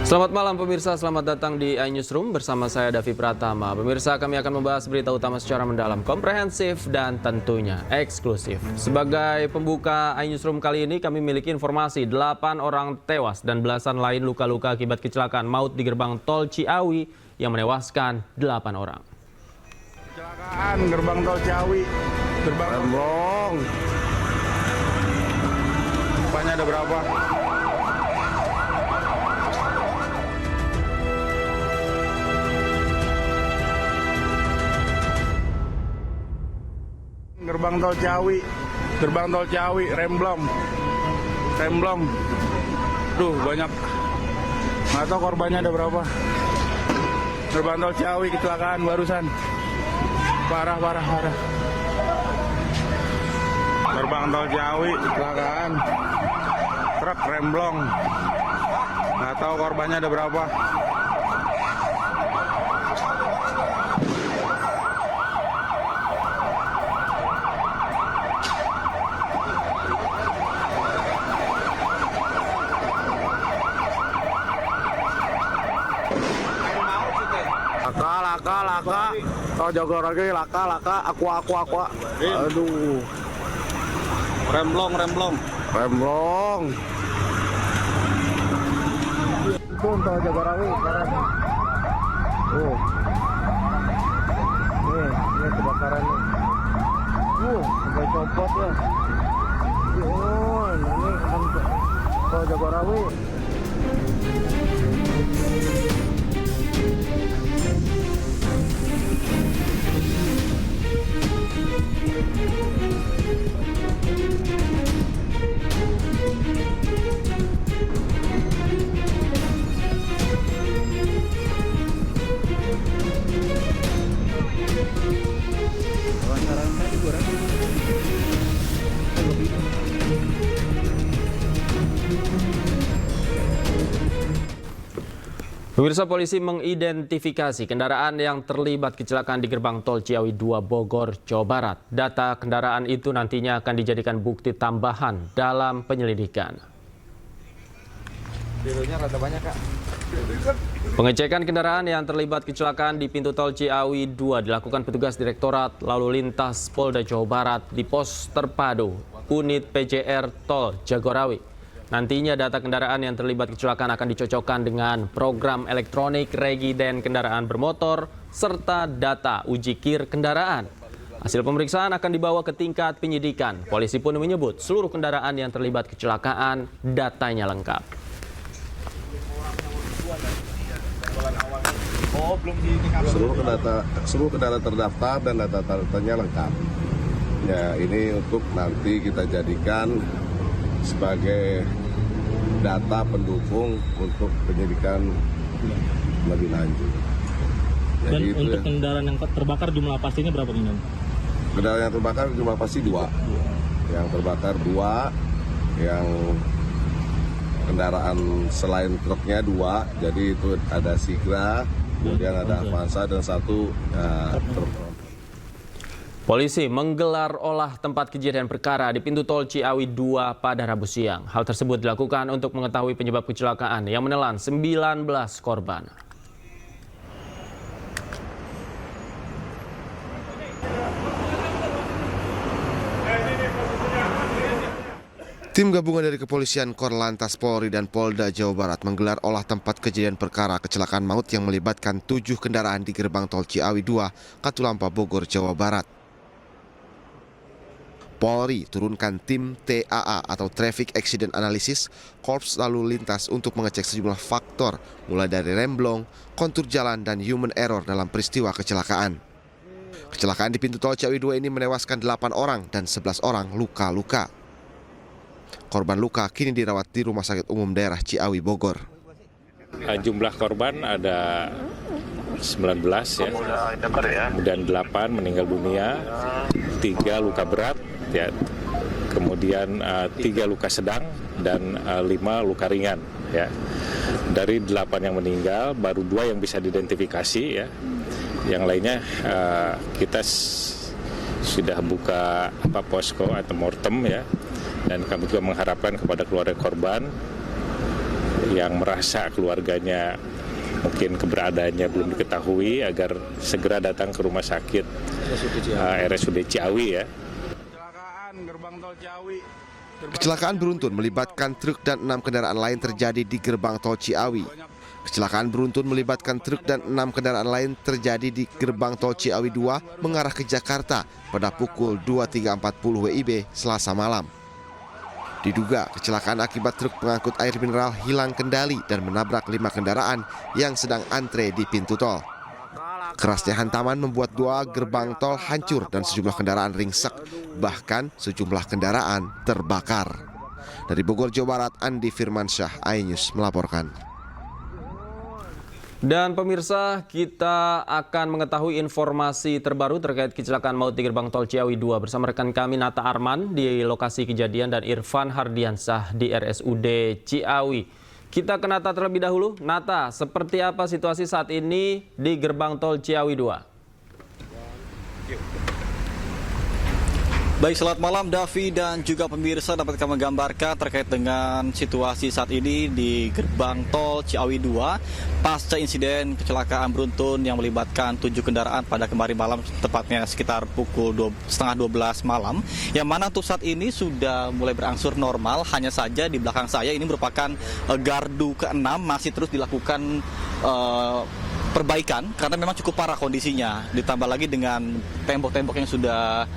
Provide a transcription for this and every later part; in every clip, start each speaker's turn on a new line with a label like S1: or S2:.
S1: Selamat malam pemirsa, selamat datang di iNewsroom bersama saya Davi Pratama. Pemirsa, kami akan membahas berita utama secara mendalam, komprehensif dan tentunya eksklusif. Sebagai pembuka iNewsroom kali ini kami memiliki informasi 8 orang tewas dan belasan lain luka-luka akibat kecelakaan maut di gerbang tol Ciawi yang menewaskan 8 orang.
S2: Kecelakaan gerbang tol Ciawi, gerbang Rembong. Banyak ada berapa? Gerbang tol Ciawi, Remblong. Duh, banyak. Nggak tahu korbannya ada berapa. Gerbang tol Ciawi kecelakaan barusan. Parah. Gerbang tol Ciawi kecelakaan. Truk remblong. Nggak tahu korbannya ada berapa. Laka. Oh, jago lagi laka. Aqua. Aduh. Remblong. Itu untuk Jagorawi sekarang. Ini kebakaran nih. Sampai copot ya. Ini untuk Jagorawi.
S1: Pemirsa, polisi mengidentifikasi kendaraan yang terlibat kecelakaan di gerbang tol Ciawi 2 Bogor, Jawa Barat. Data kendaraan itu nantinya akan dijadikan bukti tambahan dalam penyelidikan. Pengecekan kendaraan yang terlibat kecelakaan di pintu tol Ciawi 2 dilakukan petugas Direktorat Lalu Lintas Polda Jawa Barat di pos terpadu unit PJR Tol Jagorawi. Nantinya data kendaraan yang terlibat kecelakaan akan dicocokkan dengan program elektronik regiden kendaraan bermotor serta data uji kir kendaraan. Hasil pemeriksaan akan dibawa ke tingkat penyidikan. Polisi pun menyebut seluruh kendaraan yang terlibat kecelakaan datanya lengkap.
S3: Seluruh kendaraan terdaftar dan data-datanya lengkap. Ya, ini untuk nanti kita jadikan sebagai data pendukung untuk penyidikan lebih lanjut.
S4: Jadi dan untuk kendaraan yang terbakar jumlah pastinya berapa nih?
S3: Kendaraan yang terbakar jumlah pasti 2. Yang terbakar 2, yang kendaraan selain truknya 2, jadi itu ada Sigra, kemudian ada Avanza dan 1 truk.
S1: Polisi menggelar olah tempat kejadian perkara di pintu tol Ciawi 2 pada Rabu siang. Hal tersebut dilakukan untuk mengetahui penyebab kecelakaan yang menelan 19 korban.
S5: Tim gabungan dari Kepolisian Korlantas Polri dan Polda Jawa Barat menggelar olah tempat kejadian perkara kecelakaan maut yang melibatkan 7 kendaraan di gerbang tol Ciawi 2, Katulampa, Bogor, Jawa Barat. Polri turunkan tim TAA atau Traffic Accident Analysis Korps Lalu Lintas untuk mengecek sejumlah faktor mulai dari remblong, kontur jalan, dan human error dalam peristiwa kecelakaan. Kecelakaan di pintu tol Ciawi 2 ini menewaskan 8 orang dan 11 orang luka-luka. Korban luka kini dirawat di Rumah Sakit Umum Daerah Ciawi, Bogor.
S6: Jumlah korban ada 19 ya, kemudian 8 meninggal dunia, 3 luka berat, ya, kemudian 3 luka sedang dan 5 luka ringan. Ya. Dari 8 yang meninggal, baru 2 yang bisa diidentifikasi. Ya. Yang lainnya kita sudah buka posko antemortem ya, dan kami juga mengharapkan kepada keluarga korban yang merasa keluarganya mungkin keberadaannya belum diketahui agar segera datang ke rumah sakit RSUD Ciawi ya.
S2: Kecelakaan gerbang tol Ciawi.
S5: Kecelakaan beruntun melibatkan truk dan 6 kendaraan lain terjadi di gerbang tol Ciawi. Kecelakaan beruntun melibatkan truk dan 6 kendaraan lain terjadi di gerbang tol Ciawi 2 mengarah ke Jakarta pada pukul 23.40 WIB Selasa malam. Diduga kecelakaan akibat truk pengangkut air mineral hilang kendali dan menabrak 5 kendaraan yang sedang antre di pintu tol. Kerasnya hantaman membuat 2 gerbang tol hancur dan sejumlah kendaraan ringsek, bahkan sejumlah kendaraan terbakar. Dari Bogor, Jawa Barat, Andi Firmansyah, iNews melaporkan.
S1: Dan pemirsa, kita akan mengetahui informasi terbaru terkait kecelakaan maut di gerbang tol Ciawi 2 bersama rekan kami Nata Arman di lokasi kejadian dan Irfan Hardiansah di RSUD Ciawi. Kita ke Nata terlebih dahulu. Nata, seperti apa situasi saat ini di gerbang tol Ciawi 2?
S7: Baik, selamat malam Davi dan juga pemirsa, dapat kami gambarkan terkait dengan situasi saat ini di gerbang tol Ciawi 2 pasca insiden kecelakaan beruntun yang melibatkan 7 kendaraan pada kemarin malam, tepatnya sekitar pukul 11:30 malam, yang mana untuk saat ini sudah mulai berangsur normal. Hanya saja di belakang saya ini merupakan gardu ke-6 masih terus dilakukan perbaikan karena memang cukup parah kondisinya, ditambah lagi dengan tembok-tembok yang sudah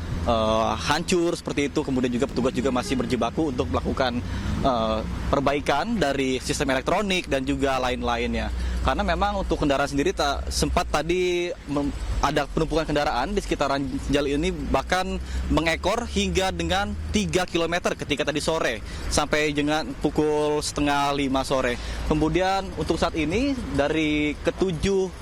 S7: hancur seperti itu. Kemudian juga petugas juga masih berjibaku untuk melakukan perbaikan dari sistem elektronik dan juga lain-lainnya. Karena memang untuk kendaraan sendiri sempat tadi ada penumpukan kendaraan di sekitaran jalur ini, bahkan mengekor hingga dengan 3 km ketika tadi sore sampai dengan pukul 4:30 sore. Kemudian untuk saat ini dari ketujuh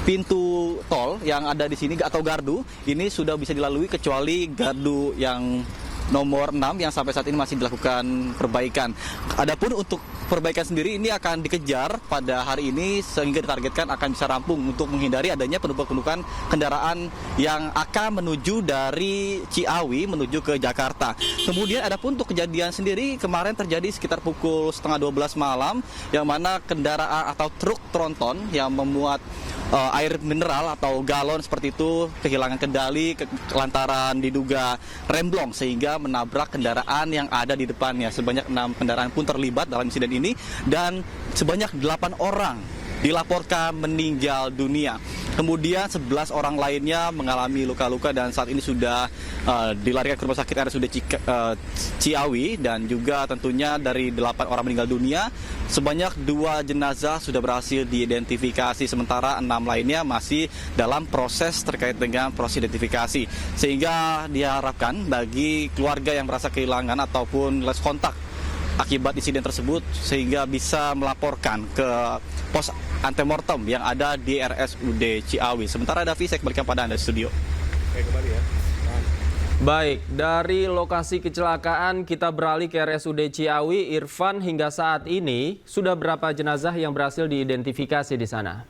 S7: pintu tol yang ada di sini atau gardu ini sudah bisa dilalui kecuali gardu yang nomor 6 yang sampai saat ini masih dilakukan perbaikan. Adapun untuk perbaikan sendiri ini akan dikejar pada hari ini sehingga ditargetkan akan bisa rampung untuk menghindari adanya penumpukan kendaraan yang akan menuju dari Ciawi menuju ke Jakarta. Kemudian adapun untuk kejadian sendiri kemarin terjadi sekitar pukul 11:30 malam, yang mana kendaraan atau truk tronton yang memuat air mineral atau galon seperti itu kehilangan kendali lantaran diduga remblong sehingga menabrak kendaraan yang ada di depannya. Sebanyak 6 kendaraan pun terlibat dalam insiden ini dan sebanyak 8 orang dilaporkan meninggal dunia. Kemudian 11 orang lainnya mengalami luka-luka dan saat ini sudah dilarikan ke rumah sakit RSUD Ciawi, dan juga tentunya dari 8 orang meninggal dunia, sebanyak 2 jenazah sudah berhasil diidentifikasi, sementara 6 lainnya masih dalam proses terkait dengan proses identifikasi. Sehingga diharapkan bagi keluarga yang merasa kehilangan ataupun lost kontak akibat insiden tersebut sehingga bisa melaporkan ke pos antemortem yang ada di RSUD Ciawi. Sementara Davi, saya kembalikan pada Anda di studio.
S1: Baik, dari lokasi kecelakaan kita beralih ke RSUD Ciawi. Irfan, hingga saat ini sudah berapa jenazah yang berhasil diidentifikasi di sana?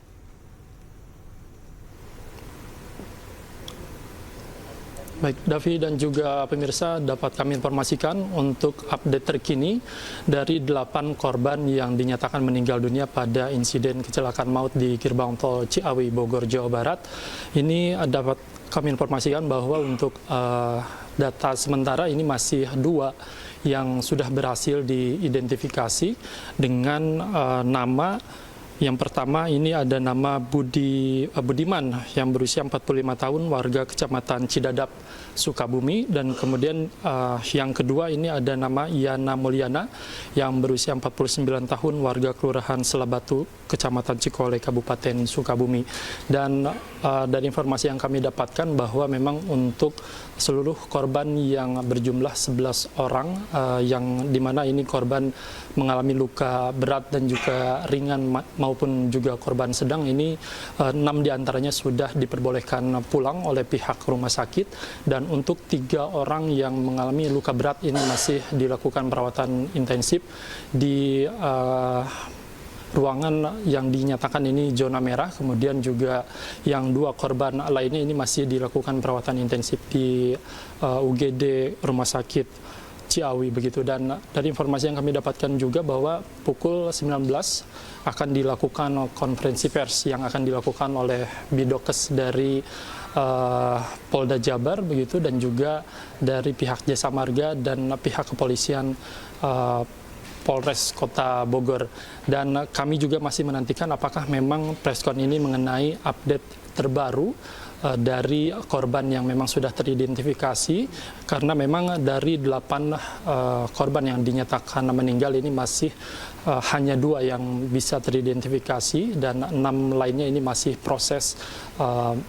S4: Baik, Davi dan juga pemirsa, dapat kami informasikan untuk update terkini dari 8 korban yang dinyatakan meninggal dunia pada insiden kecelakaan maut di gerbang tol Ciawi, Bogor, Jawa Barat. Ini dapat kami informasikan bahwa untuk data sementara ini masih 2 yang sudah berhasil diidentifikasi dengan nama. Yang pertama ini ada nama Budiman yang berusia 45 tahun, warga Kecamatan Cidadap, Sukabumi. Dan kemudian yang kedua ini ada nama Yana Mulyana yang berusia 49 tahun, warga Kelurahan Selabatu, Kecamatan Cikole, Kabupaten Sukabumi. Dan dari informasi yang kami dapatkan bahwa memang untuk seluruh korban yang berjumlah 11 orang, yang dimana ini korban mengalami luka berat dan juga ringan maupun juga korban sedang, ini 6 diantaranya sudah diperbolehkan pulang oleh pihak rumah sakit, dan untuk 3 orang yang mengalami luka berat ini masih dilakukan perawatan intensif di ruangan yang dinyatakan ini zona merah. Kemudian juga yang 2 korban lainnya ini masih dilakukan perawatan intensif di UGD Rumah Sakit Ciawi begitu. Dan dari informasi yang kami dapatkan juga bahwa pukul 19 akan dilakukan konferensi pers yang akan dilakukan oleh Bidokes dari Polda Jabar begitu, dan juga dari pihak Jasa Marga dan pihak kepolisian Polres Kota Bogor. Dan kami juga masih menantikan apakah memang preskon ini mengenai update terbaru dari korban yang memang sudah teridentifikasi, karena memang dari 8 korban yang dinyatakan meninggal ini masih hanya 2 yang bisa teridentifikasi, dan 6 lainnya ini masih proses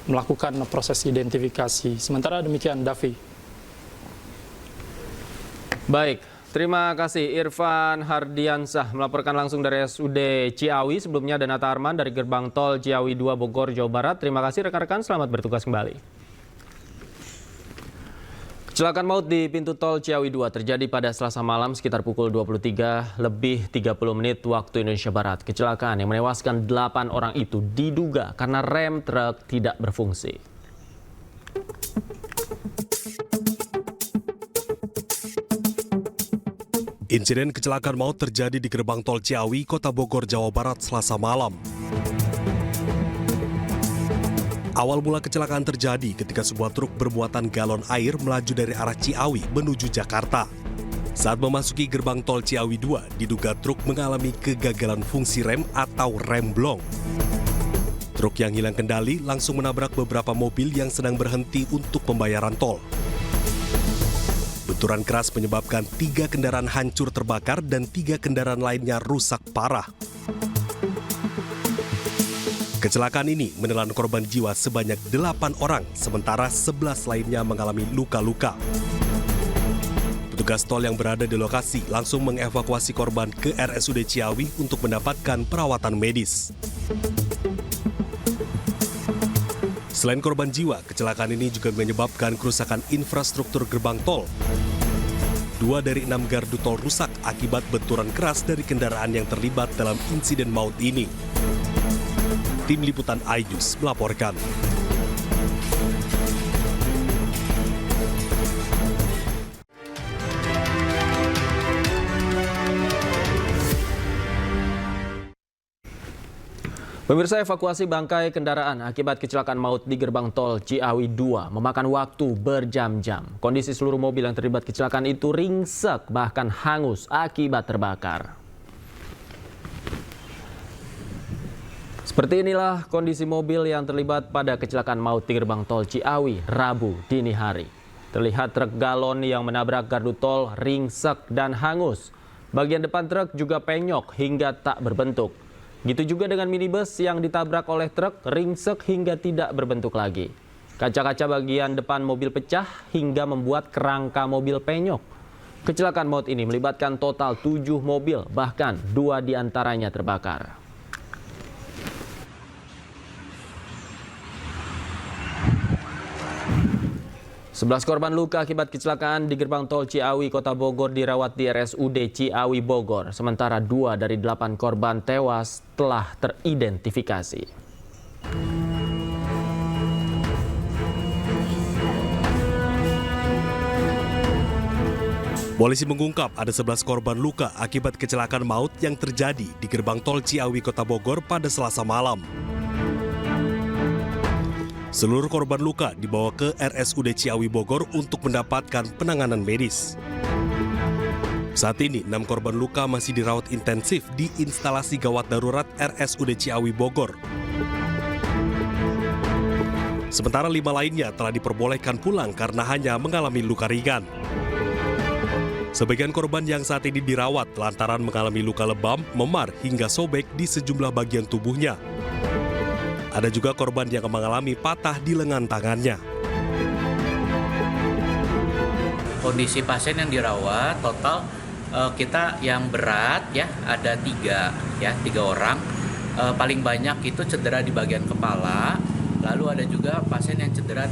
S4: melakukan proses identifikasi. Sementara demikian, Davi.
S1: Baik, terima kasih Irfan Hardiansah melaporkan langsung dari RSUD Ciawi. Sebelumnya ada Nata Arman dari Gerbang Tol Ciawi 2 Bogor, Jawa Barat. Terima kasih rekan-rekan, selamat bertugas kembali. Kecelakaan maut di pintu tol Ciawi 2 terjadi pada Selasa malam sekitar pukul 23:30 waktu Indonesia Barat. Kecelakaan yang menewaskan 8 orang itu diduga karena rem truk tidak berfungsi.
S8: Insiden kecelakaan maut terjadi di Gerbang Tol Ciawi, Kota Bogor, Jawa Barat, Selasa malam. Awal mula kecelakaan terjadi ketika sebuah truk bermuatan galon air melaju dari arah Ciawi menuju Jakarta. Saat memasuki Gerbang Tol Ciawi 2, diduga truk mengalami kegagalan fungsi rem atau remblong. Truk yang hilang kendali langsung menabrak beberapa mobil yang sedang berhenti untuk pembayaran tol. Benturan keras menyebabkan 3 kendaraan hancur terbakar dan 3 kendaraan lainnya rusak parah. Kecelakaan ini menelan korban jiwa sebanyak 8 orang, sementara 11 lainnya mengalami luka-luka. Petugas tol yang berada di lokasi langsung mengevakuasi korban ke RSUD Ciawi untuk mendapatkan perawatan medis. Selain korban jiwa, kecelakaan ini juga menyebabkan kerusakan infrastruktur gerbang tol. 2 dari 6 gardu tol rusak akibat benturan keras dari kendaraan yang terlibat dalam insiden maut ini. Tim Liputan iNews melaporkan.
S1: Pemirsa, evakuasi bangkai kendaraan akibat kecelakaan maut di Gerbang Tol Ciawi 2 memakan waktu berjam-jam. Kondisi seluruh mobil yang terlibat kecelakaan itu ringsek bahkan hangus akibat terbakar. Seperti inilah kondisi mobil yang terlibat pada kecelakaan maut di Gerbang Tol Ciawi Rabu dini hari. Terlihat truk galon yang menabrak gardu tol ringsek dan hangus. Bagian depan truk juga penyok hingga tak berbentuk. Gitu juga dengan minibus yang ditabrak oleh truk ringsek hingga tidak berbentuk lagi. Kaca-kaca bagian depan mobil pecah hingga membuat kerangka mobil penyok. Kecelakaan maut ini melibatkan total 7 mobil, bahkan 2 diantaranya terbakar. Sebelas korban luka akibat kecelakaan di Gerbang Tol Ciawi, Kota Bogor dirawat di RSUD Ciawi Bogor. Sementara 2 dari 8 korban tewas telah teridentifikasi.
S8: Polisi mengungkap ada 11 korban luka akibat kecelakaan maut yang terjadi di Gerbang Tol Ciawi, Kota Bogor pada Selasa malam. Seluruh korban luka dibawa ke RSUD Ciawi Bogor untuk mendapatkan penanganan medis. Saat ini, 6 korban luka masih dirawat intensif di instalasi gawat darurat RSUD Ciawi Bogor. Sementara 5 lainnya telah diperbolehkan pulang karena hanya mengalami luka ringan. Sebagian korban yang saat ini dirawat lantaran mengalami luka lebam, memar hingga sobek di sejumlah bagian tubuhnya. Ada juga korban yang mengalami patah di lengan tangannya.
S9: Kondisi pasien yang dirawat total kita yang berat ya ada 3 orang. Paling banyak itu cedera di bagian kepala. Lalu ada juga pasien yang cedera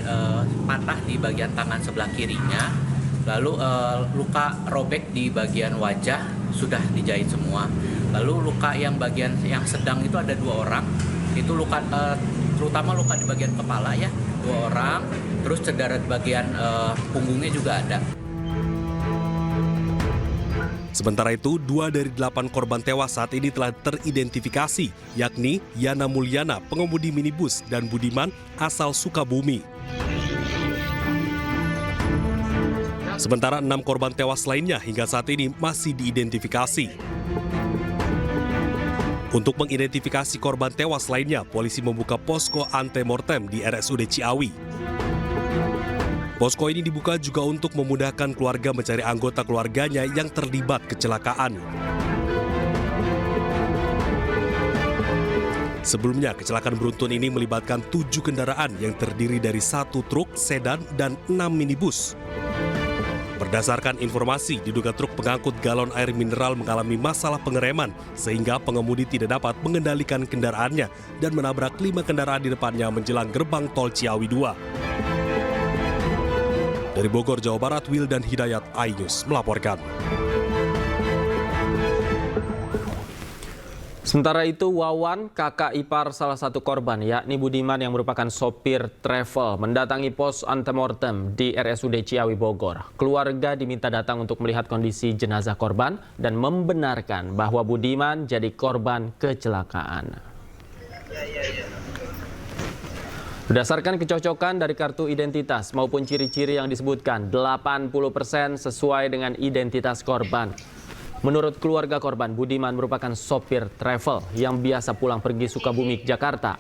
S9: patah di bagian tangan sebelah kirinya. Lalu luka robek di bagian wajah sudah dijahit semua. Lalu luka yang bagian yang sedang itu ada 2 orang. Itu luka terutama luka di bagian kepala ya 2 orang, terus cedera di bagian punggungnya juga ada.
S8: Sementara itu, 2 dari 8 korban tewas saat ini telah teridentifikasi, yakni Yana Mulyana, pengemudi minibus, dan Budiman, asal Sukabumi. Sementara 6 korban tewas lainnya hingga saat ini masih diidentifikasi. Untuk mengidentifikasi korban tewas lainnya, polisi membuka posko antemortem di RSUD Ciawi. Posko ini dibuka juga untuk memudahkan keluarga mencari anggota keluarganya yang terlibat kecelakaan. Sebelumnya, kecelakaan beruntun ini melibatkan 7 kendaraan yang terdiri dari 1 truk, sedan, dan 6 minibus. Berdasarkan informasi, diduga truk pengangkut galon air mineral mengalami masalah pengereman sehingga pengemudi tidak dapat mengendalikan kendaraannya dan menabrak 5 kendaraan di depannya menjelang gerbang tol Ciawi 2. Dari Bogor, Jawa Barat, Wildan Hidayat, iNews melaporkan.
S1: Sementara itu, Wawan, kakak ipar salah satu korban, yakni Budiman yang merupakan sopir travel, mendatangi pos antemortem di RSUD Ciawi, Bogor. Keluarga diminta datang untuk melihat kondisi jenazah korban dan membenarkan bahwa Budiman jadi korban kecelakaan. Berdasarkan kecocokan dari kartu identitas maupun ciri-ciri yang disebutkan, 80% sesuai dengan identitas korban. Menurut keluarga korban, Budiman merupakan sopir travel yang biasa pulang pergi Sukabumi, Jakarta.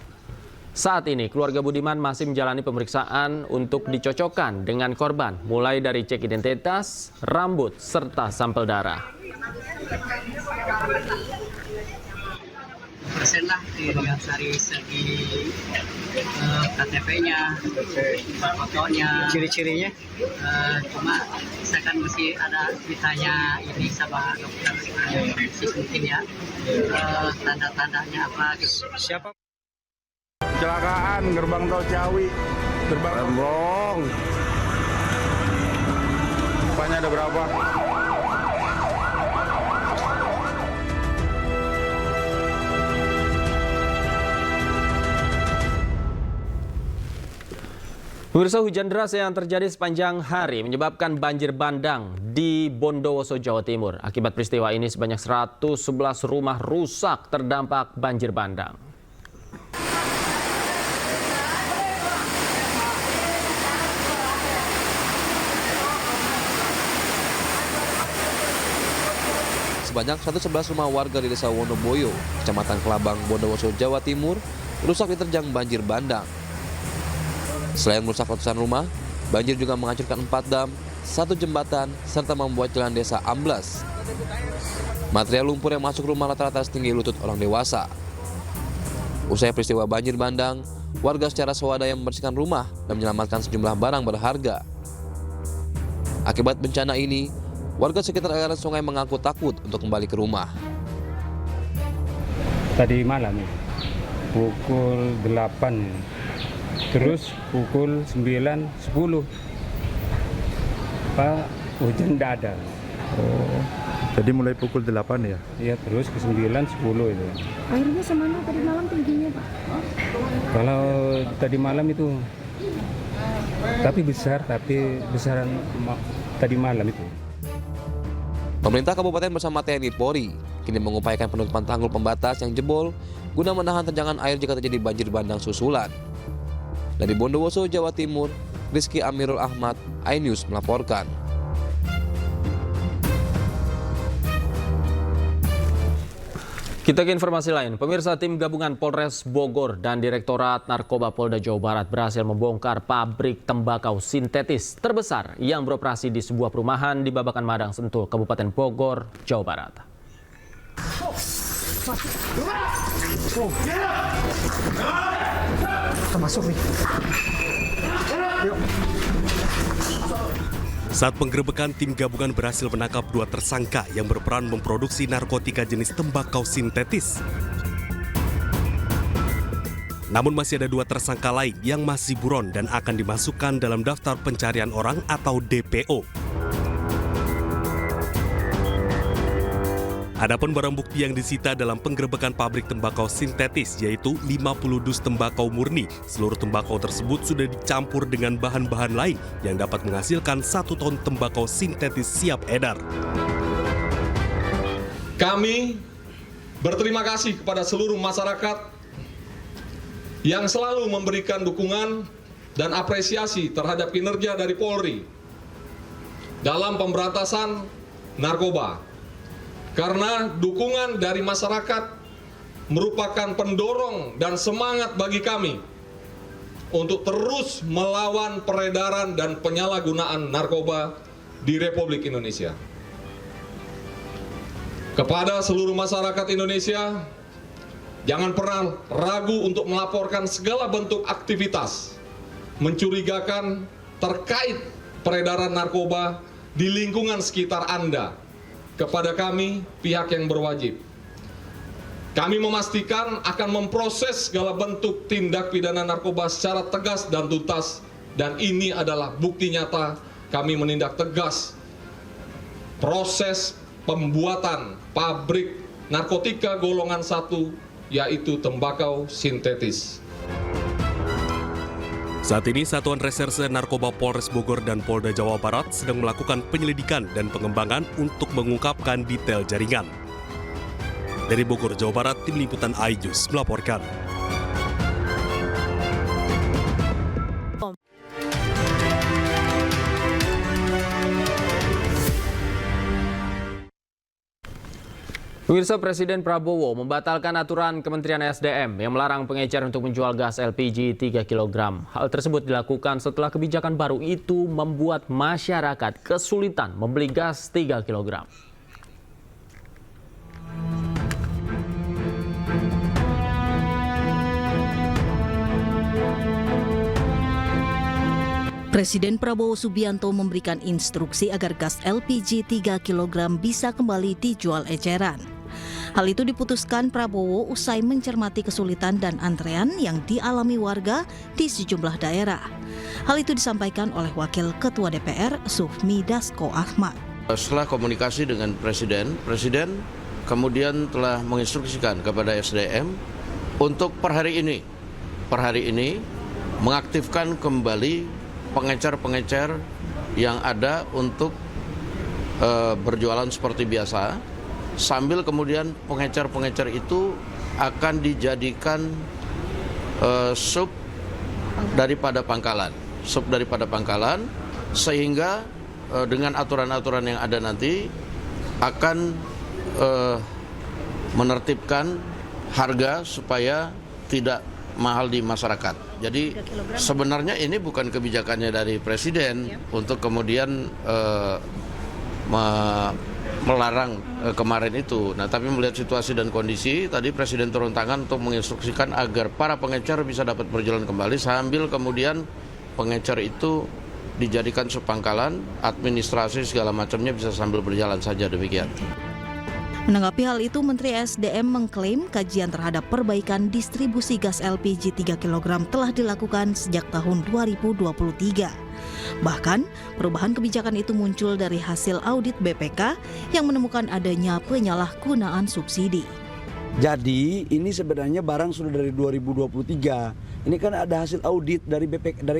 S1: Saat ini, keluarga Budiman masih menjalani pemeriksaan untuk dicocokkan dengan korban, mulai dari cek identitas, rambut, serta sampel darah.
S10: Persen lah dilihat dari segi KTP-nya, fotonya, ciri-cirinya. Cuma misalkan mesti ada ditanya ini sama dokter mungkin ya, tanda-tandanya apa gitu.
S2: Siapa? Kecelakaan gerbang tol Ciawi, gerbang remblong. Rupanya ada berapa?
S1: Pemirsa, hujan deras yang terjadi sepanjang hari menyebabkan banjir bandang di Bondowoso, Jawa Timur. Akibat peristiwa ini sebanyak 111 rumah rusak terdampak banjir bandang.
S11: Sebanyak 111 rumah warga di Desa Wonoboyo, Kecamatan Kelabang, Bondowoso, Jawa Timur, rusak diterjang banjir bandang. Selain merusak ratusan rumah, banjir juga menghancurkan 4 dam, 1 jembatan, serta membuat jalan desa amblas. Material lumpur yang masuk rumah rata-rata setinggi lutut orang dewasa. Usai peristiwa banjir bandang, warga secara swadaya membersihkan rumah dan menyelamatkan sejumlah barang berharga. Akibat bencana ini, warga sekitar aliran sungai mengaku takut untuk kembali ke rumah.
S12: Tadi malam pukul 8. Terus pukul 9, 10 hujan tidak ada.
S13: Oh, jadi mulai pukul 8 ya?
S12: Iya, terus ke 9, 10 itu.
S14: Airnya semana tadi malam tingginya, Pak?
S12: Kalau tadi malam itu, tapi besaran tadi malam itu.
S11: Pemerintah Kabupaten bersama TNI Polri kini mengupayakan penutupan tanggul pembatas yang jebol guna menahan terjangan air jika terjadi banjir bandang susulan. Dari Bondowoso, Jawa Timur, Rizky Amirul Ahmad, iNews melaporkan.
S1: Kita ke informasi lain. Pemirsa, tim gabungan Polres Bogor dan Direktorat Narkoba Polda Jawa Barat berhasil membongkar pabrik tembakau sintetis terbesar yang beroperasi di sebuah perumahan di Babakan Madang, Sentul, Kabupaten Bogor, Jawa Barat.
S13: Masuk nih.
S8: Saat penggerebekan, tim gabungan berhasil menangkap 2 tersangka yang berperan memproduksi narkotika jenis tembakau sintetis. Namun masih ada 2 tersangka lain yang masih buron dan akan dimasukkan dalam daftar pencarian orang atau DPO. Adapun barang bukti yang disita dalam penggerebekan pabrik tembakau sintetis yaitu 50 dus tembakau murni. Seluruh tembakau tersebut sudah dicampur dengan bahan-bahan lain yang dapat menghasilkan 1 ton tembakau sintetis siap edar.
S15: Kami berterima kasih kepada seluruh masyarakat yang selalu memberikan dukungan dan apresiasi terhadap kinerja dari Polri dalam pemberantasan narkoba. Karena dukungan dari masyarakat merupakan pendorong dan semangat bagi kami untuk terus melawan peredaran dan penyalahgunaan narkoba di Republik Indonesia. Kepada seluruh masyarakat Indonesia, jangan pernah ragu untuk melaporkan segala bentuk aktivitas mencurigakan terkait peredaran narkoba di lingkungan sekitar Anda kepada kami, pihak yang berwajib. Kami memastikan akan memproses segala bentuk tindak pidana narkoba secara tegas dan tuntas, dan ini adalah bukti nyata kami menindak tegas proses pembuatan pabrik narkotika golongan 1, yaitu tembakau sintetis.
S8: Saat ini Satuan Reserse Narkoba Polres Bogor dan Polda Jawa Barat sedang melakukan penyelidikan dan pengembangan untuk mengungkapkan detail jaringan. Dari Bogor, Jawa Barat, Tim Liputan iNews melaporkan.
S1: Pemirsa, Presiden Prabowo membatalkan aturan Kementerian SDM yang melarang pengecer untuk menjual gas LPG 3 kg. Hal tersebut dilakukan setelah kebijakan baru itu membuat masyarakat kesulitan membeli gas 3 kg.
S16: Presiden Prabowo Subianto memberikan instruksi agar gas LPG 3 kg bisa kembali dijual eceran. Hal itu diputuskan Prabowo usai mencermati kesulitan dan antrean yang dialami warga di sejumlah daerah. Hal itu disampaikan oleh Wakil Ketua DPR Sufmi Dasko Ahmad.
S17: Setelah komunikasi dengan Presiden kemudian telah menginstruksikan kepada SDM untuk per hari ini mengaktifkan kembali pengecer-pengecer yang ada untuk berjualan seperti biasa. Sambil kemudian pengecer-pengecer itu akan dijadikan sub daripada pangkalan, sehingga dengan aturan-aturan yang ada nanti akan menertibkan harga supaya tidak mahal di masyarakat. Jadi sebenarnya ini bukan kebijakannya dari Presiden untuk kemudian melarang kemarin itu. Nah, tapi melihat situasi dan kondisi, tadi Presiden turun tangan untuk menginstruksikan agar para pengecer bisa dapat berjalan kembali, sambil kemudian pengecer itu dijadikan subpangkalan, administrasi segala macamnya bisa sambil berjalan saja, demikian.
S16: Menanggapi hal itu, Menteri SDM mengklaim kajian terhadap perbaikan distribusi gas LPG 3 kg telah dilakukan sejak tahun 2023. Bahkan, perubahan kebijakan itu muncul dari hasil audit BPK yang menemukan adanya penyalahgunaan subsidi.
S18: Jadi, ini sebenarnya barang sudah dari 2023. Ini kan ada hasil audit dari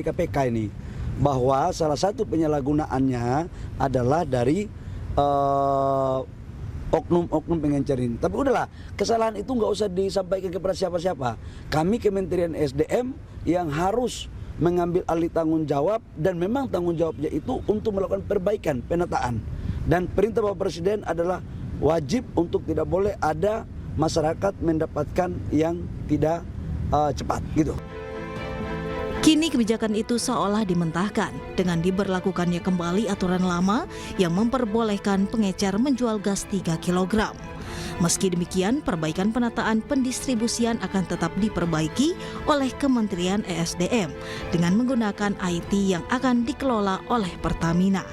S18: KPK ini, bahwa salah satu penyalahgunaannya adalah dari oknum-oknum pengencerin. Tapi udahlah, kesalahan itu nggak usah disampaikan kepada siapa-siapa. Kami Kementerian SDM yang harus mengambil alih tanggung jawab, dan memang tanggung jawabnya itu untuk melakukan perbaikan, penataan. Dan perintah Bapak Presiden adalah wajib untuk tidak boleh ada masyarakat mendapatkan yang tidak cepat gitu.
S16: Kini kebijakan itu seolah dimentahkan dengan diberlakukannya kembali aturan lama yang memperbolehkan pengecer menjual gas 3 kg. Meski demikian, perbaikan penataan pendistribusian akan tetap diperbaiki oleh Kementerian ESDM dengan menggunakan IT yang akan dikelola oleh Pertamina.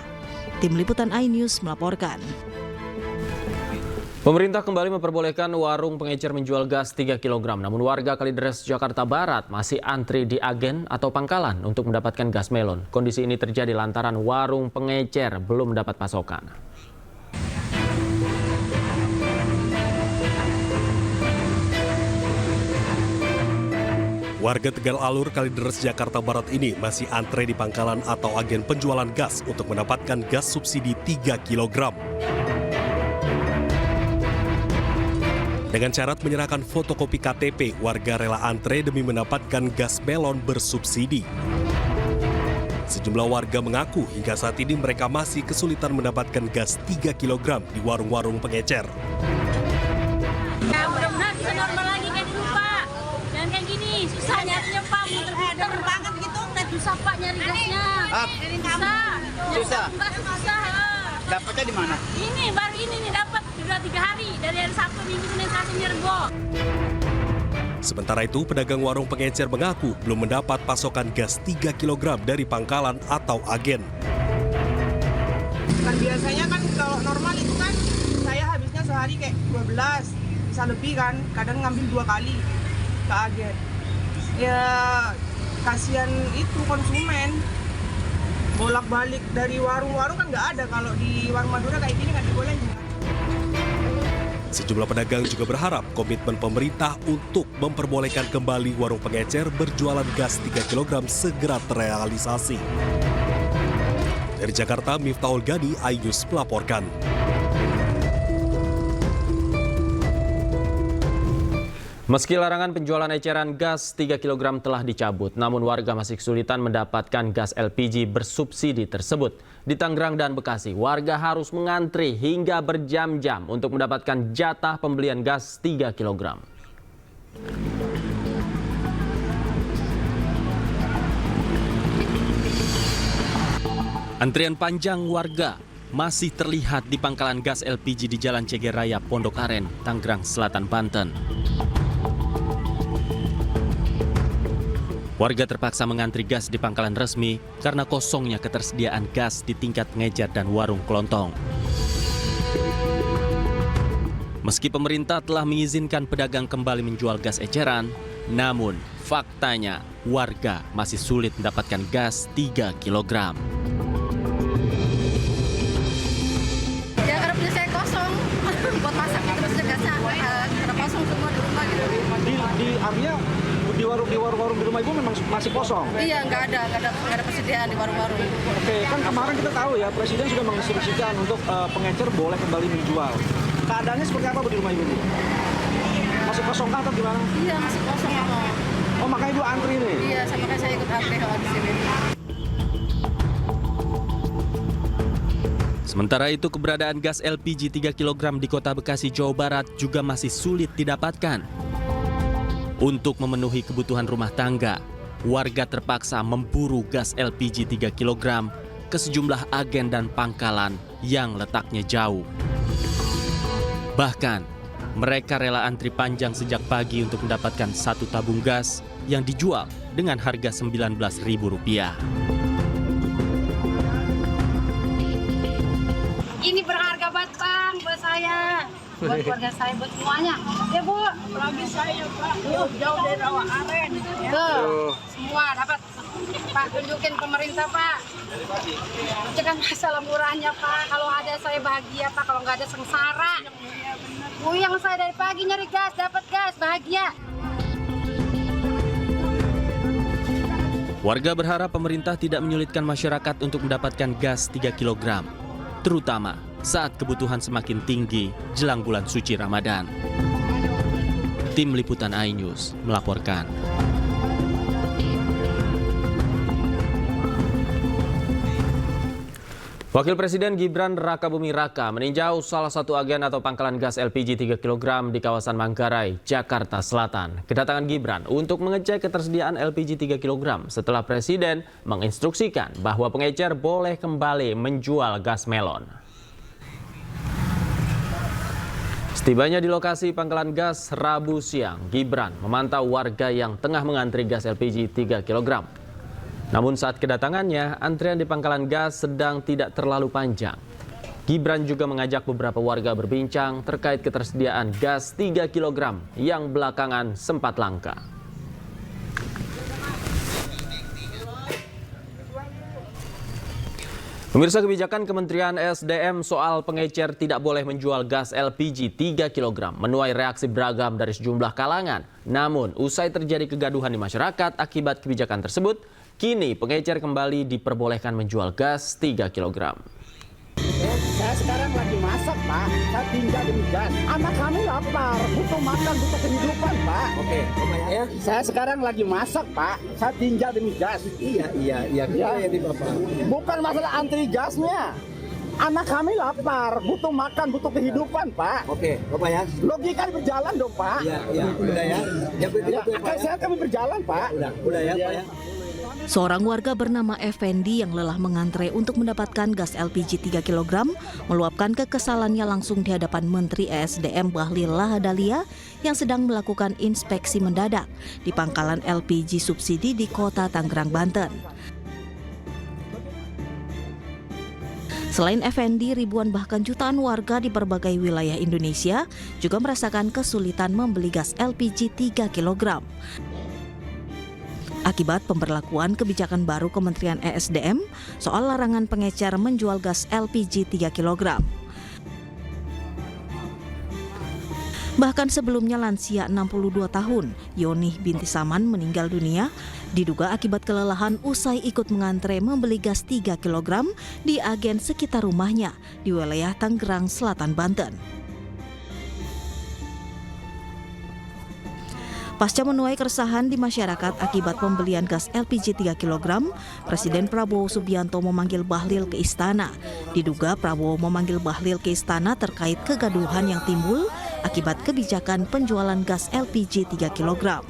S16: Tim Liputan iNews melaporkan.
S1: Pemerintah kembali memperbolehkan warung pengecer menjual gas 3 kg. Namun warga Kalideres, Jakarta Barat masih antri di agen atau pangkalan untuk mendapatkan gas melon. Kondisi ini terjadi lantaran warung pengecer belum mendapat pasokan.
S8: Warga Tegal Alur, Kalideres, Jakarta Barat ini masih antre di pangkalan atau agen penjualan gas untuk mendapatkan gas subsidi 3 kg. Dengan syarat menyerahkan fotokopi KTP, warga rela antre demi mendapatkan gas melon bersubsidi. Sejumlah warga mengaku hingga saat ini mereka masih kesulitan mendapatkan gas 3 kg di warung-warung pengecer.
S14: Ya, mudah-mudahan bisa normal lagi kayak dulu, Pak. Jangan kayak gini, susah nyarinya, Pak. Muter banget gitu, susah Pak nyari gasnya. Susah. Susah.
S19: Dapatnya di mana?
S14: Ini baru ini nih dapat sudah 3 hari dari hari Sabtu, Minggu, Senin, Selasa, Rabu.
S8: Sementara itu, pedagang warung pengecer mengaku belum mendapat pasokan gas 3 kg dari pangkalan atau agen.
S20: Kan biasanya kan kalau normal itu kan saya habisnya sehari kayak 12, bisa lebih kan, kadang ngambil 2 kali ke agen. Ya kasihan itu konsumen, bolak-balik dari warung-warung kan nggak ada, kalau di warung Madura kayak gini nggak dibolehin.
S8: Sejumlah pedagang juga berharap komitmen pemerintah untuk memperbolehkan kembali warung pengecer berjualan gas 3 kg segera terrealisasi. Dari Jakarta, Miftahul Gani, iNews melaporkan.
S1: Meski larangan penjualan eceran gas 3 kg telah dicabut, namun warga masih kesulitan mendapatkan gas LPG bersubsidi tersebut. Di Tangerang dan Bekasi, warga harus mengantri hingga berjam-jam untuk mendapatkan jatah pembelian gas 3 kg. Antrian panjang warga masih terlihat di pangkalan gas LPG di Jalan Ceger Raya, Pondok Aren, Tangerang Selatan, Banten. Warga terpaksa mengantri gas di pangkalan resmi karena kosongnya ketersediaan gas di tingkat pengecer dan warung kelontong. Meski pemerintah telah mengizinkan pedagang kembali menjual gas eceran, namun faktanya warga masih sulit mendapatkan gas 3 kg.
S14: Ya karena punya saya kosong, buat masak terus gasnya karena kosong semua di rumah gitu.
S19: Artinya di warung-warung di rumah ibu memang masih kosong?
S14: Iya, nggak ada persediaan di warung-warung.
S19: Oke, kan kemarin kita tahu ya Presiden sudah menginstruksikan untuk pengecer boleh kembali menjual. Keadaannya seperti apa Bu di rumah ibu? Masih kosong kah atau gimana?
S14: Iya, masih kosong.
S19: Oh, makanya ibu antri nih?
S14: Iya, makanya saya ikut antri kalau di sini.
S1: Sementara itu, keberadaan gas LPG 3 kg di Kota Bekasi, Jawa Barat juga masih sulit didapatkan. Untuk memenuhi kebutuhan rumah tangga, warga terpaksa memburu gas LPG 3 kg ke sejumlah agen dan pangkalan yang letaknya jauh. Bahkan, mereka rela antri panjang sejak pagi untuk mendapatkan 1 tabung gas yang dijual dengan harga Rp19.000.
S14: Ini berharga banget, Bang, buat saya. Buat keluarga saya, buat semuanya. Ya, Bu. Apalagi saya, Pak. Jauh dari rawa aren. Tuh, semua dapat. Pak, tunjukin pemerintah, Pak. Jangan masalah murahnya, Pak. Kalau ada saya bahagia, Pak. Kalau nggak ada sengsara. Yang saya dari pagi nyari gas, dapat gas, bahagia.
S1: Warga berharap pemerintah tidak menyulitkan masyarakat untuk mendapatkan gas 3 kg. Terutama saat kebutuhan semakin tinggi jelang bulan suci Ramadan. Tim Liputan iNews melaporkan. Wakil Presiden Gibran Rakabuming Raka meninjau salah satu agen atau pangkalan gas LPG 3 kg di kawasan Manggarai, Jakarta Selatan. Kedatangan Gibran untuk mengecek ketersediaan LPG 3 kg setelah Presiden menginstruksikan bahwa pengecer boleh kembali menjual gas melon. Setibanya di lokasi pangkalan gas Rabu siang, Gibran memantau warga yang tengah mengantri gas LPG 3 kg. Namun saat kedatangannya, antrian di pangkalan gas sedang tidak terlalu panjang. Gibran juga mengajak beberapa warga berbincang terkait ketersediaan gas 3 kg yang belakangan sempat langka. Pemirsa, kebijakan Kementerian SDM soal pengecer tidak boleh menjual gas LPG 3 kg menuai reaksi beragam dari sejumlah kalangan. Namun, usai terjadi kegaduhan di masyarakat akibat kebijakan tersebut, kini pengecer kembali diperbolehkan menjual gas 3 kg.
S21: Saya sekarang lagi masak. masak, Pak. Saya tinggal di gas. Anak kami lapar, butuh makan, butuh kehidupan, Pak. Oke, ya. Saya sekarang lagi masak, Pak. Saya tinggal di gas. Iya. Ya, di Bapak. Bukan masalah antri gasnya. Anak kami lapar, butuh makan, butuh kehidupan, Pak. Oke, Bapak ya. Logika berjalan dong, Pak. Iya. Udah ya. Akan saya kami berjalan, Pak. Udah ya, Pak ya.
S16: Seorang warga bernama Effendi yang lelah mengantre untuk mendapatkan gas LPG 3 kg meluapkan kekesalannya langsung di hadapan Menteri ESDM Bahlil Lahadalia yang sedang melakukan inspeksi mendadak di pangkalan LPG subsidi di Kota Tangerang, Banten. Selain Effendi, ribuan bahkan jutaan warga di berbagai wilayah Indonesia juga merasakan kesulitan membeli gas LPG 3 kg. Akibat pemberlakuan kebijakan baru Kementerian ESDM soal larangan pengecer menjual gas LPG 3 kg. Bahkan sebelumnya lansia 62 tahun, Yoni binti Saman meninggal dunia, diduga akibat kelelahan usai ikut mengantre membeli gas 3 kg di agen sekitar rumahnya di wilayah Tangerang Selatan, Banten. Pasca menuai keresahan di masyarakat akibat pembelian gas LPG 3 kg, Presiden Prabowo Subianto memanggil Bahlil ke istana. Diduga Prabowo memanggil Bahlil ke istana terkait kegaduhan yang timbul akibat kebijakan penjualan gas LPG 3 kg.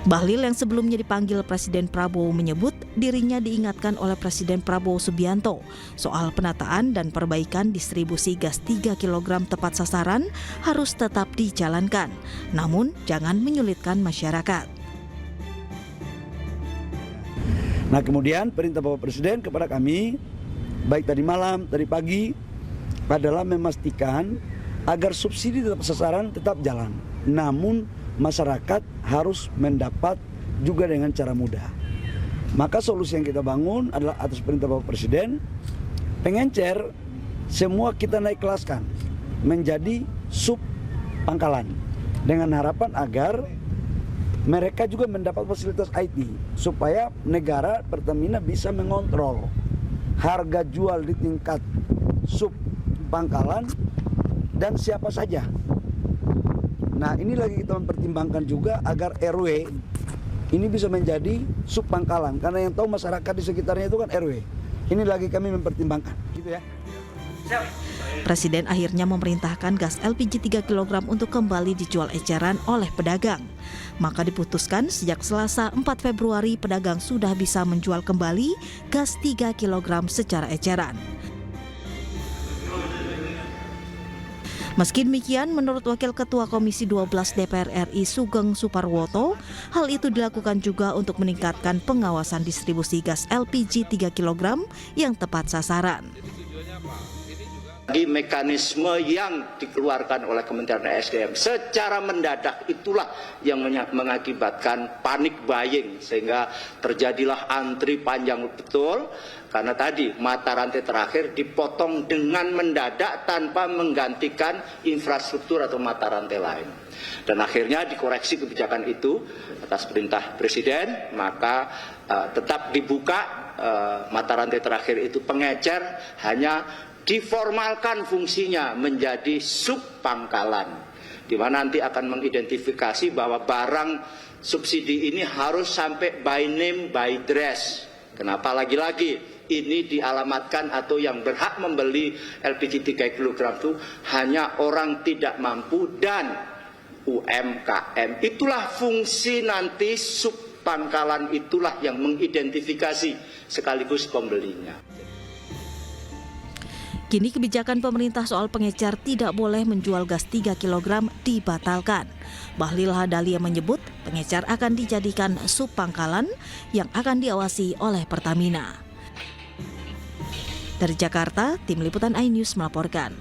S16: Bahlil yang sebelumnya dipanggil Presiden Prabowo menyebut dirinya diingatkan oleh Presiden Prabowo Subianto soal penataan dan perbaikan distribusi gas 3 kg tepat sasaran harus tetap dijalankan, namun jangan menyulitkan masyarakat.
S18: Nah, kemudian perintah Bapak Presiden kepada kami, baik tadi malam, tadi pagi, adalah memastikan agar subsidi tetap sasaran tetap jalan. Namun masyarakat harus mendapat juga dengan cara mudah. Maka solusi yang kita bangun adalah atas perintah Bapak Presiden, pengencer semua kita naik kelaskan menjadi sub pangkalan dengan harapan agar mereka juga mendapat fasilitas IT supaya negara Pertamina bisa mengontrol harga jual di tingkat sub pangkalan dan siapa saja. Nah, ini lagi kita mempertimbangkan juga agar RW ini bisa menjadi sub pangkalan, karena yang tahu masyarakat di sekitarnya itu kan RW. Ini lagi kami mempertimbangkan, gitu ya.
S16: Presiden akhirnya memerintahkan gas LPG 3 kg untuk kembali dijual eceran oleh pedagang. Maka diputuskan sejak Selasa 4 Februari pedagang sudah bisa menjual kembali gas 3 kg secara eceran. Meski demikian, menurut Wakil Ketua Komisi 12 DPR RI Sugeng Suparwoto, hal itu dilakukan juga untuk meningkatkan pengawasan distribusi gas LPG 3 kg yang tepat sasaran.
S22: Di mekanisme yang dikeluarkan oleh Kementerian ESDM secara mendadak itulah yang mengakibatkan panik buying sehingga terjadilah antri panjang betul karena tadi mata rantai terakhir dipotong dengan mendadak tanpa menggantikan infrastruktur atau mata rantai lain. Dan akhirnya dikoreksi kebijakan itu atas perintah Presiden, maka tetap dibuka mata rantai terakhir itu pengecer hanya diformalkan fungsinya menjadi sub pangkalan, di mana nanti akan mengidentifikasi bahwa barang subsidi ini harus sampai by name by address. Kenapa lagi-lagi ini dialamatkan atau yang berhak membeli LPG 3 kg itu hanya orang tidak mampu dan UMKM. Itulah fungsi nanti sub pangkalan, itulah yang mengidentifikasi sekaligus pembelinya.
S16: Kini kebijakan pemerintah soal pengecer tidak boleh menjual gas 3 kg dibatalkan. Bahlil Lahadalia menyebut pengecer akan dijadikan sub pangkalan yang akan diawasi oleh Pertamina. Dari Jakarta, Tim Liputan iNews melaporkan.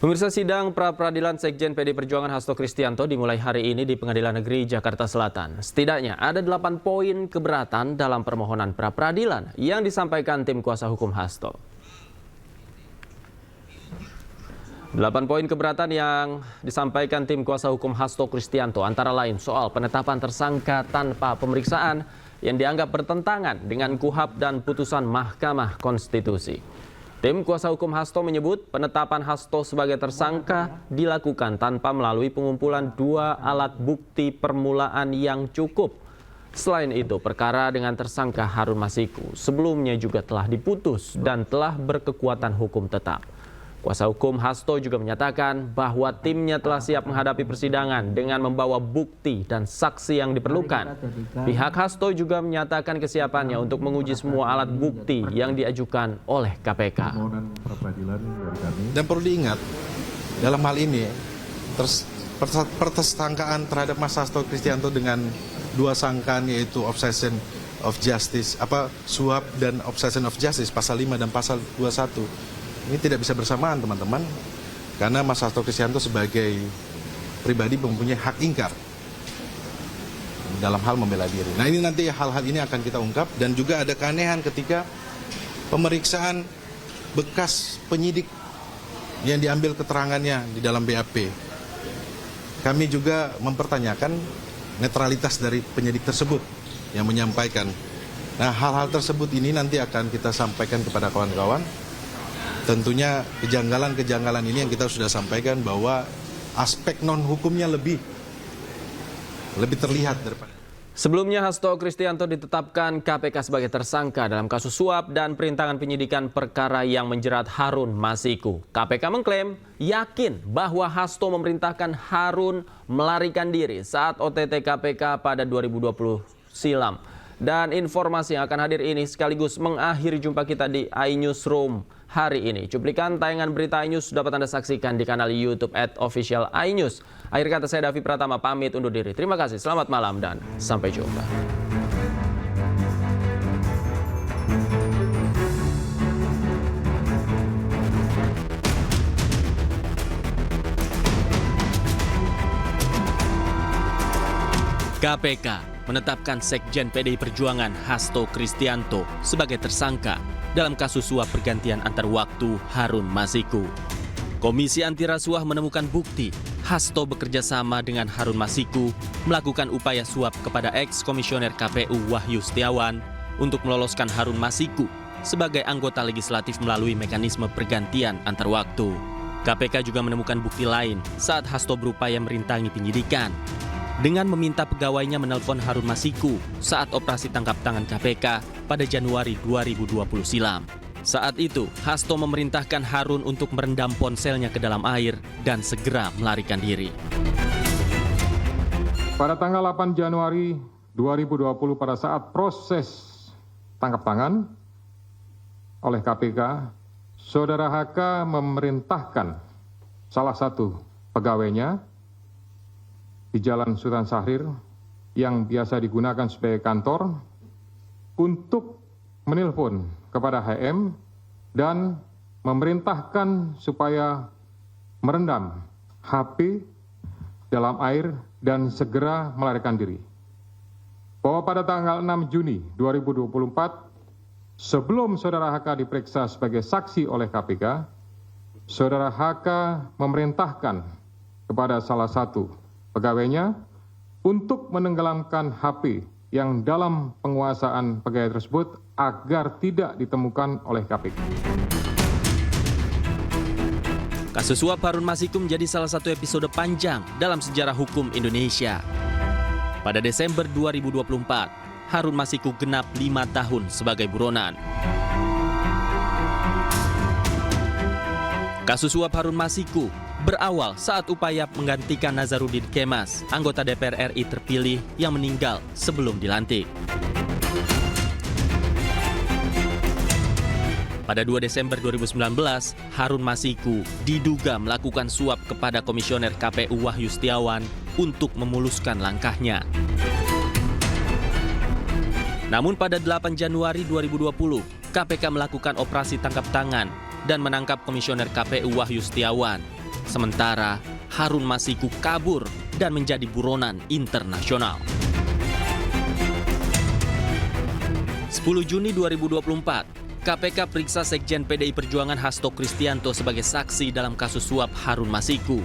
S1: Pemirsa, sidang pra-peradilan Sekjen PD Perjuangan Hasto Kristianto dimulai hari ini di Pengadilan Negeri Jakarta Selatan. Setidaknya ada 8 poin keberatan dalam permohonan pra-peradilan yang disampaikan tim kuasa hukum Hasto. 8 poin keberatan yang disampaikan tim kuasa hukum Hasto Kristianto antara lain soal penetapan tersangka tanpa pemeriksaan yang dianggap bertentangan dengan KUHP dan putusan Mahkamah Konstitusi. Tim kuasa hukum Hasto menyebut penetapan Hasto sebagai tersangka dilakukan tanpa melalui pengumpulan 2 alat bukti permulaan yang cukup. Selain itu, perkara dengan tersangka Harun Masiku sebelumnya juga telah diputus dan telah berkekuatan hukum tetap. Kuasa hukum Hasto juga menyatakan bahwa timnya telah siap menghadapi persidangan dengan membawa bukti dan saksi yang diperlukan. Pihak Hasto juga menyatakan kesiapannya untuk menguji semua alat bukti yang diajukan oleh KPK.
S3: Dan perlu diingat, dalam hal ini, pertersangkaan terhadap Mas Hasto Kristianto dengan 2 sangkaan yaitu obsession of justice, suap dan obsession of justice, pasal 5 dan pasal 21. Ini tidak bisa bersamaan, teman-teman, karena Mas Hasto Kristianto sebagai pribadi mempunyai hak ingkar dalam hal membela diri. Nah, ini nanti hal-hal ini akan kita ungkap, dan juga ada keanehan ketika pemeriksaan bekas penyidik yang diambil keterangannya di dalam BAP. Kami juga mempertanyakan netralitas dari penyidik tersebut yang menyampaikan. Nah, hal-hal tersebut ini nanti akan kita sampaikan kepada kawan-kawan. Tentunya kejanggalan-kejanggalan ini yang kita sudah sampaikan bahwa aspek non-hukumnya lebih terlihat daripada.
S1: Sebelumnya Hasto Kristianto ditetapkan KPK sebagai tersangka dalam kasus suap dan perintangan penyidikan perkara yang menjerat Harun Masiku. KPK mengklaim yakin bahwa Hasto memerintahkan Harun melarikan diri saat OTT KPK pada 2020 silam. Dan informasi yang akan hadir ini sekaligus mengakhiri jumpa kita di iNewsroom hari ini. Cuplikan tayangan berita iNews dapat Anda saksikan di kanal YouTube @official_iNews. Akhir kata saya Davi Pratama pamit undur diri. Terima kasih, selamat malam dan sampai jumpa. KPK menetapkan Sekjen PDI Perjuangan Hasto Kristianto sebagai tersangka dalam kasus suap pergantian antar waktu Harun Masiku. Komisi Anti Rasuah menemukan bukti Hasto bekerja sama dengan Harun Masiku melakukan upaya suap kepada ex-komisioner KPU Wahyu Setiawan untuk meloloskan Harun Masiku sebagai anggota legislatif melalui mekanisme pergantian antar waktu. KPK juga menemukan bukti lain saat Hasto berupaya merintangi penyidikan dengan meminta pegawainya menelpon Harun Masiku saat operasi tangkap tangan KPK pada Januari 2020 silam. Saat itu, Hasto memerintahkan Harun untuk merendam ponselnya ke dalam air dan segera melarikan diri.
S6: Pada tanggal 8 Januari 2020 pada saat proses tangkap tangan oleh KPK, Saudara HK memerintahkan salah satu pegawainya di Jalan Sultan Syahrir yang biasa digunakan sebagai kantor untuk menelpon kepada HM dan memerintahkan supaya merendam HP dalam air dan segera melarikan diri. Bahwa pada tanggal 6 Juni 2024, sebelum Saudara HK diperiksa sebagai saksi oleh KPK, Saudara HK memerintahkan kepada salah satu pegawainya untuk menenggelamkan HP yang dalam penguasaan pegawai tersebut agar tidak ditemukan oleh KPK.
S1: Kasus suap Harun Masiku menjadi salah satu episode panjang dalam sejarah hukum Indonesia. Pada Desember 2024, Harun Masiku genap 5 tahun sebagai buronan. Kasus suap Harun Masiku berawal saat upaya menggantikan Nazarudin Kemas, anggota DPR RI terpilih yang meninggal sebelum dilantik. Pada 2 Desember 2019, Harun Masiku diduga melakukan suap kepada Komisioner KPU Wahyu Setiawan untuk memuluskan langkahnya. Namun pada 8 Januari 2020, KPK melakukan operasi tangkap tangan dan menangkap Komisioner KPU Wahyu Setiawan. Sementara Harun Masiku kabur dan menjadi buronan internasional. 10 Juni 2024, KPK periksa Sekjen PDI Perjuangan Hasto Kristianto sebagai saksi dalam kasus suap Harun Masiku.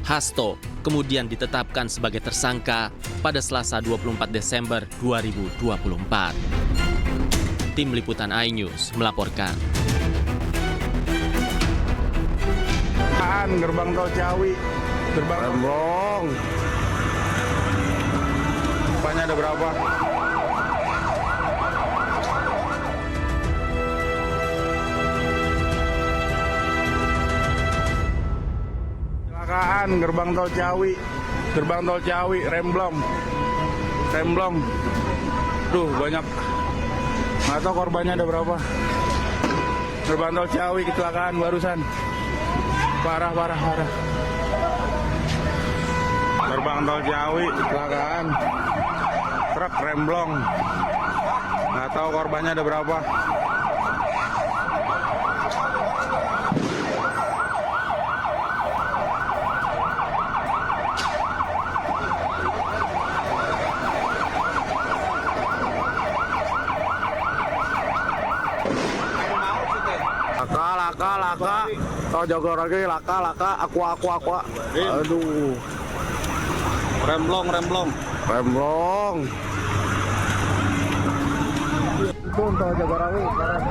S1: Hasto kemudian ditetapkan sebagai tersangka pada Selasa 24 Desember 2024. Tim Liputan iNews melaporkan.
S2: Gerbang tol Ciawi, gerbang Remblong. Depannya ada berapa? Kecelakaan gerbang tol Ciawi, Remblong. Duh, banyak. Nggak tahu korbannya ada berapa. Gerbang tol Ciawi kecelakaan barusan. Parah. Gerbang tol Ciawi kecelakaan. Truk remblong. Nggak tahu korbannya ada berapa. Laka. Tol Jagorawi laka. Aqua. Aduh. Remblong. Itu tol Jagorawi sekarang.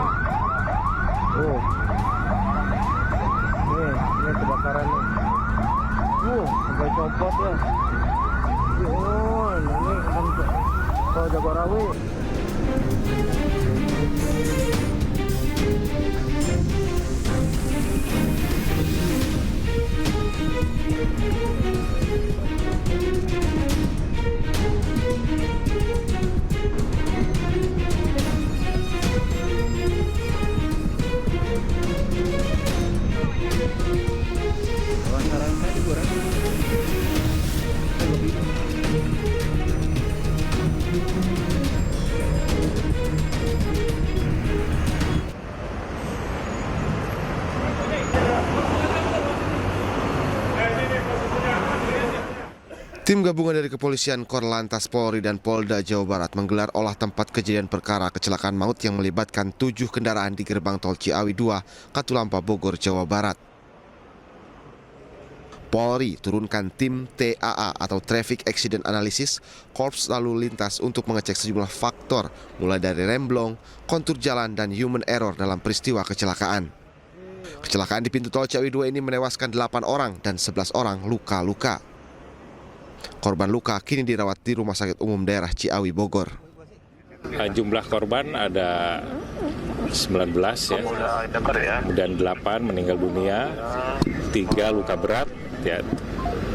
S2: Ini kebakaran nih. Sampai copot ya. Ini kan tol Jagorawi.
S5: Tim gabungan dari Kepolisian Korlantas Polri dan Polda Jawa Barat menggelar olah tempat kejadian perkara kecelakaan maut yang melibatkan 7 kendaraan di gerbang tol Ciawi 2, Katulampa, Bogor, Jawa Barat. Polri turunkan tim TAA atau Traffic Accident Analysis, Korps Lalu Lintas untuk mengecek sejumlah faktor mulai dari remblong, kontur jalan, dan human error dalam peristiwa kecelakaan. Kecelakaan di pintu tol Ciawi 2 ini menewaskan 8 orang dan 11 orang luka-luka. Korban luka kini dirawat di Rumah Sakit Umum Daerah Ciawi, Bogor.
S7: Jumlah korban ada 19 ya, kemudian 8 meninggal dunia, 3 luka berat, ya,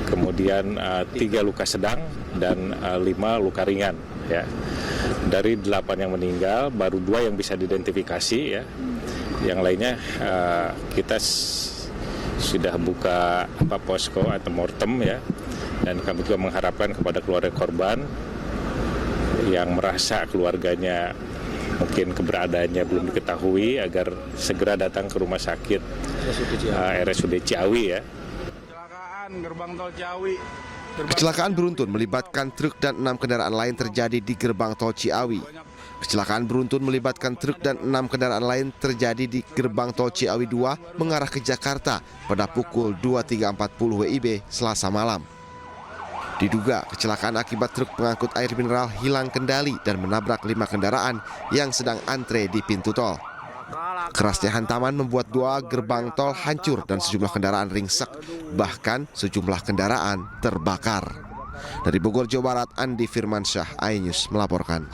S7: kemudian 3 luka sedang dan 5 luka ringan. Ya. Dari 8 yang meninggal, baru 2 yang bisa diidentifikasi, ya. Yang lainnya kita sudah buka posko atau mortem, ya. Dan kami juga mengharapkan kepada keluarga korban yang merasa keluarganya mungkin keberadaannya belum diketahui agar segera datang ke rumah sakit RSUD Ciawi ya.
S5: Kecelakaan beruntun melibatkan truk dan 6 kendaraan lain terjadi di gerbang tol Ciawi. Kecelakaan beruntun melibatkan truk dan 6 kendaraan lain terjadi di gerbang tol Ciawi 2 mengarah ke Jakarta pada pukul 23.40 WIB Selasa malam. Diduga kecelakaan akibat truk pengangkut air mineral hilang kendali dan menabrak 5 kendaraan yang sedang antre di pintu tol. Kerasnya hantaman membuat 2 gerbang tol hancur dan sejumlah kendaraan ringsek, bahkan sejumlah kendaraan terbakar. Dari Bogor, Jawa Barat, Andi Firmansyah, iNews melaporkan.